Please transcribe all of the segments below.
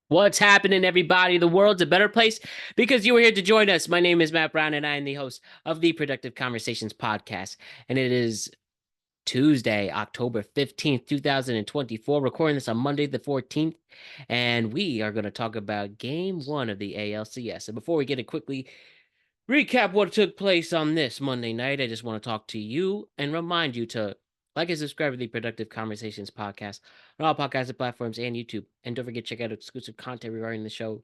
What's happening, everybody? The world's a better place because you were here to join us. My name is Matt Brown, and I am the host of the Productive Conversations podcast. And it is Tuesday, October 15th, 2024. Recording this on Monday, the 14th. And we are going to talk about game one of the ALCS. And before we get to quickly recap what took place on this Monday night, I just want to talk to you and remind you to like and subscribe to the Productive Conversations podcast on all podcasting platforms and YouTube. And don't forget to check out exclusive content regarding the show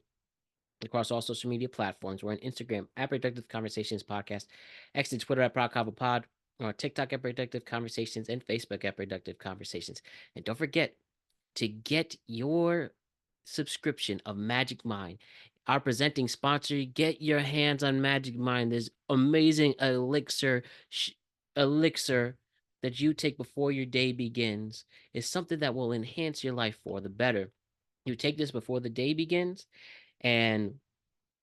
across all social media platforms. We're on Instagram at Productive Conversations Podcast, X and Twitter at PodConvoPod, or TikTok at Productive Conversations, and Facebook at Productive Conversations. And don't forget to get your subscription of Magic Mind. Our presenting sponsor, get your hands on Magic Mind. This amazing elixir that you take before your day begins is something that will enhance your life for the better. You take this before the day begins, and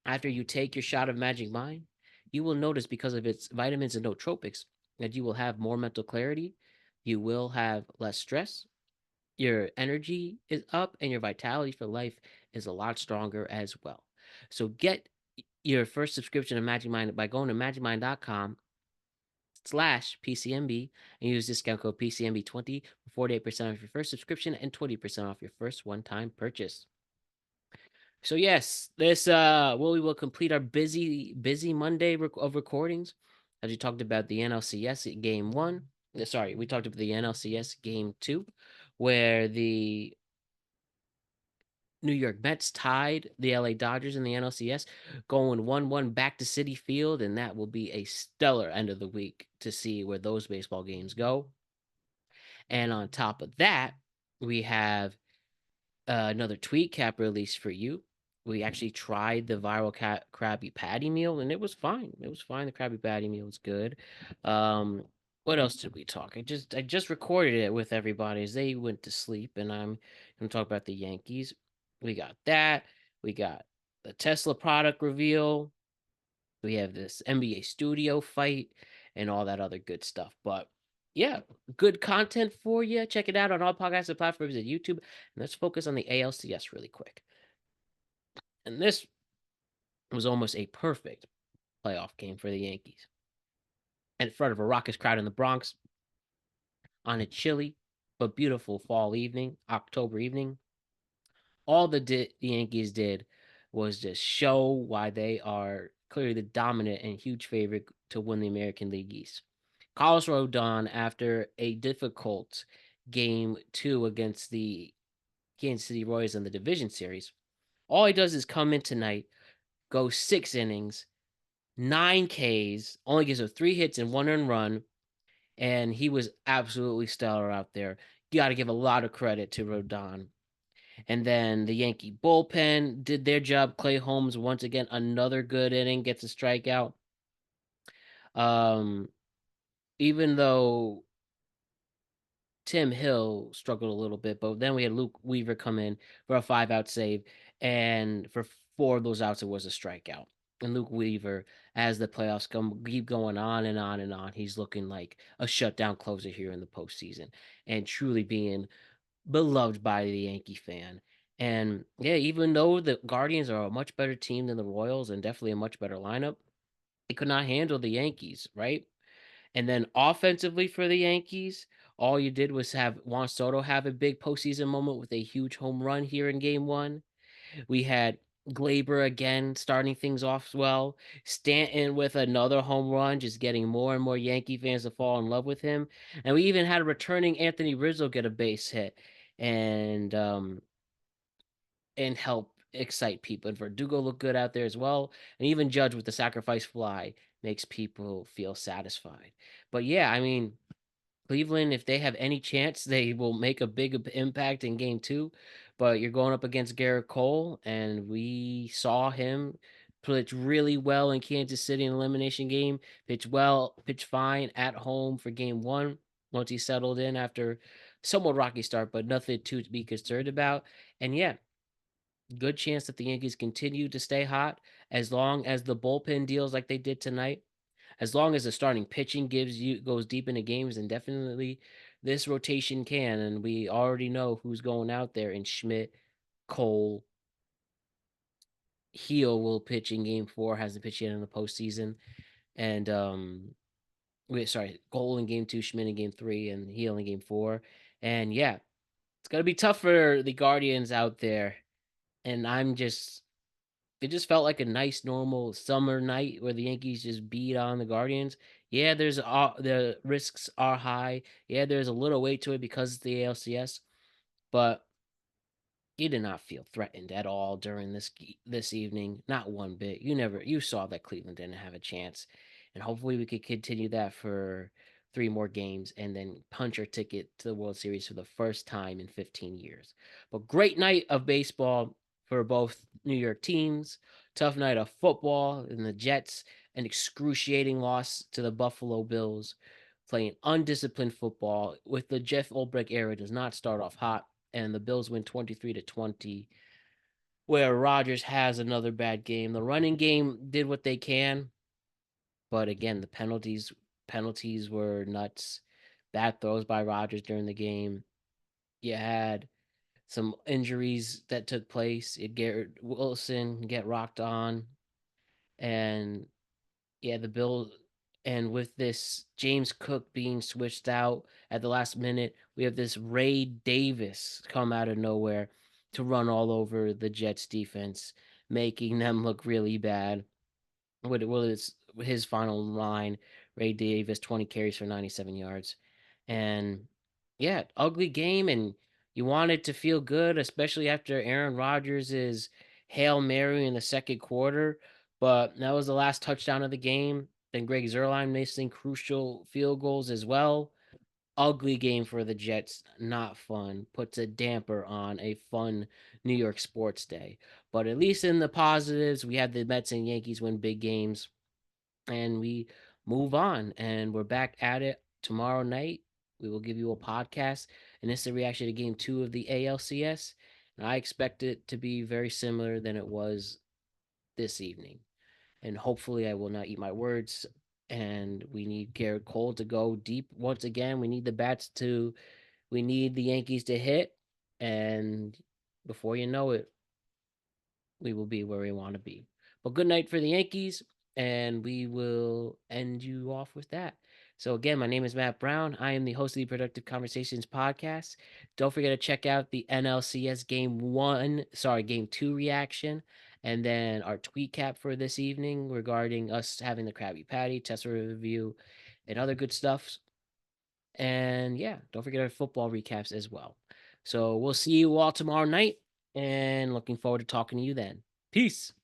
after you take your shot of Magic Mind, you will notice because of its vitamins and nootropics that you will have more mental clarity, you will have less stress, your energy is up, and your vitality for life is a lot stronger as well. So get your first subscription of Magic Mind by going to magicmind.com/PCMB and use discount code PCMB20 for 48% off your first subscription and 20% off your first one-time purchase. So yes, this we will complete our busy Monday of recordings as we talked about the NLCS game 1. Sorry, we talked about the NLCS game 2 where the New York Mets tied the LA Dodgers in the NLCS, going 1-1 back to Citi Field, and that will be a stellar end of the week to see where those baseball games go. And on top of that, we have another tweet cap release for you. We actually tried the viral Krabby Patty meal, and it was fine. It was fine. The Krabby Patty meal was good. What else did we talk? I just recorded it with everybody as they went to sleep, and I'm gonna talk about the Yankees. We got that. We got the Tesla product reveal. We have this NBA studio fight and all that other good stuff. But yeah, good content for you. Check it out on all podcasts and platforms and YouTube. And let's focus on the ALCS really quick. And this was almost a perfect playoff game for the Yankees. In front of a raucous crowd in the Bronx on a chilly but beautiful fall evening, October evening. All the Yankees did was just show why they are clearly the dominant and huge favorite to win the American League East. Carlos Rodon, after a difficult game 2 against the Kansas City Royals in the division series, all he does is come in tonight, go 6 innings, 9 Ks, only gives up 3 hits and 1 earned run, and he was absolutely stellar out there. You got to give a lot of credit to Rodon. And then the Yankee bullpen did their job. Clay Holmes, once again, another good inning, gets a strikeout. Um, even though Tim Hill struggled a little bit, but then we had Luke Weaver come in for a 5-out save, and for 4 of those outs, it was a strikeout. And Luke Weaver, as the playoffs keep going on and on and on, he's looking like a shutdown closer here in the postseason, and truly being beloved by the Yankee fan. And yeah, even though the Guardians are a much better team than the Royals and definitely a much better lineup, they could not handle the Yankees, right? And then offensively for the Yankees, all you did was have Juan Soto have a big postseason moment with a huge home run here in game 1. We had Glaber again starting things off well. Stanton with another home run, just getting more and more Yankee fans to fall in love with him. And we even had a returning Anthony Rizzo get a base hit and help excite people. And Verdugo looked good out there as well. And even Judge with the sacrifice fly makes people feel satisfied. But yeah, I mean, Cleveland, if they have any chance, they will make a big impact in game 2. But you're going up against Garrett Cole, and we saw him pitch really well in Kansas City in elimination game. Pitch well, pitch fine at home for game 1 once he settled in after somewhat rocky start, but nothing to be concerned about. And yeah, good chance that the Yankees continue to stay hot as long as the bullpen deals like they did tonight. As long as the starting pitching goes deep into games, and definitely this rotation can. And we already know who's going out there in Schmidt, Cole, Heel will pitch in Game 4. Hasn't pitched yet in the postseason, and wait, sorry, Cole in Game 2, Schmidt in Game 3, and Heel in Game 4. And yeah, it's gonna be tough for the Guardians out there. And it just felt like a nice normal summer night where the Yankees just beat on the Guardians. Yeah, the risks are high. Yeah, there's a little weight to it because it's the ALCS, but you did not feel threatened at all during this evening, not one bit. You saw that Cleveland didn't have a chance, and hopefully we could continue that for three more games and then punch our ticket to the World Series for the first time in 15 years. But great night of baseball for both New York teams. Tough night of football in the Jets, an excruciating loss to the Buffalo Bills. Playing undisciplined football with the Jeff Ulbrich era does not start off hot, and the Bills win 23-20, where Rodgers has another bad game. The running game did what they can, but again, the penalties were nuts. Bad throws by Rodgers during the game. You had some injuries that took place. Garrett Wilson get rocked on, and yeah, the Bills, and with this James Cook being switched out at the last minute, we have this Ray Davis come out of nowhere to run all over the Jets defense, making them look really bad. His final line, Ray Davis, 20 carries for 97 yards. And yeah, ugly game, and you wanted to feel good, especially after Aaron Rodgers' Hail Mary in the second quarter. But that was the last touchdown of the game. Then Greg Zuerlein missing crucial field goals as well. Ugly game for the Jets, not fun. Puts a damper on a fun New York sports day. But at least in the positives, we had the Mets and Yankees win big games, and we move on. And we're back at it tomorrow night. We will give you a podcast, and this is a reaction to Game 2 of the ALCS. And I expect it to be very similar than it was this evening. And hopefully, I will not eat my words. And we need Garrett Cole to go deep once again. We need the Yankees to hit. And before you know it, we will be where we want to be. But good night for the Yankees, and we will end you off with that. So again, my name is Matt Brown. I am the host of the Productive Conversations podcast. Don't forget to check out the NLCS game 2 reaction, and then our tweet cap for this evening regarding us having the Krabby Patty, Tesla review, and other good stuff. And yeah, don't forget our football recaps as well. So we'll see you all tomorrow night, and looking forward to talking to you then. Peace.